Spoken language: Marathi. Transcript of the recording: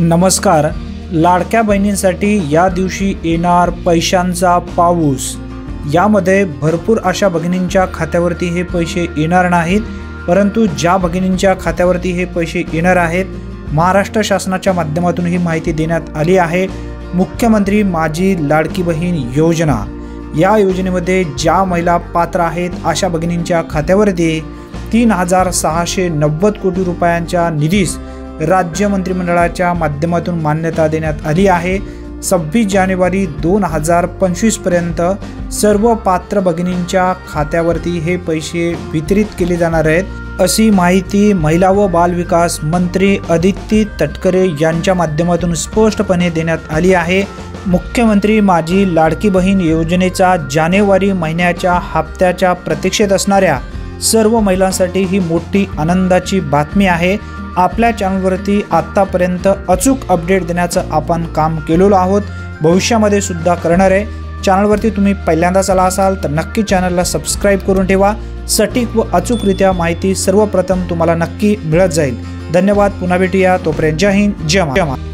नमस्कार। लाडक्या बहिणींसाठी या दिवशी येणार पैशांचा पाऊस। यामध्ये भरपूर अशा भगिनींच्या खात्यावरती हे पैसे येणार नाहीत, परंतु ज्या भगिनींच्या खात्यावरती हे पैसे येणार आहेत, महाराष्ट्र शासनाच्या माध्यमातून ही माहिती देण्यात आली आहे। मुख्यमंत्री माझी लाडकी बहीण योजना, या योजनेमध्ये ज्या महिला पात्र आहेत अशा भगिनींच्या खात्यावरती 3690 कोटी रुपयांच्या निधीस राज्य मंत्रिमंडळाच्या माध्यमातून मान्यता देण्यात आली आहे। 26 जानेवारी 2025 पर्यंत सर्व पात्र भगिनींच्या खात्यावरती हे पैसे वितरित केले जाणार आहेत, अशी माहिती महिला व बाल विकास मंत्री अदिती तटकरे यांच्या माध्यमातून स्पष्टपणे देण्यात आली आहे। मुख्यमंत्री माझी लाडकी बहीण योजनेचा जानेवारी महिन्याच्या हप्त्याच्या प्रतीक्षेत असणाऱ्या सर्व महिलांसाठी ही मोठी आनंदाची बातमी आहे। आपल्या चॅनलवरती आतापर्यंत अचूक अपडेट देण्याचं आपण काम केलेलो आहोत, भविष्यामध्ये सुद्धा करणार आहे। चॅनलवरती तुम्ही पहिल्यांदाच आला असाल तर नक्की चॅनलला सबस्क्राइब करून ठेवा। सटीक व अचूकरित्या माहिती सर्वप्रथम तुम्हाला नक्की मिळत जाईल। धन्यवाद। पुन्हा भेटूया, तोपर्यंत जय हिंद, जय महाराष्ट्र।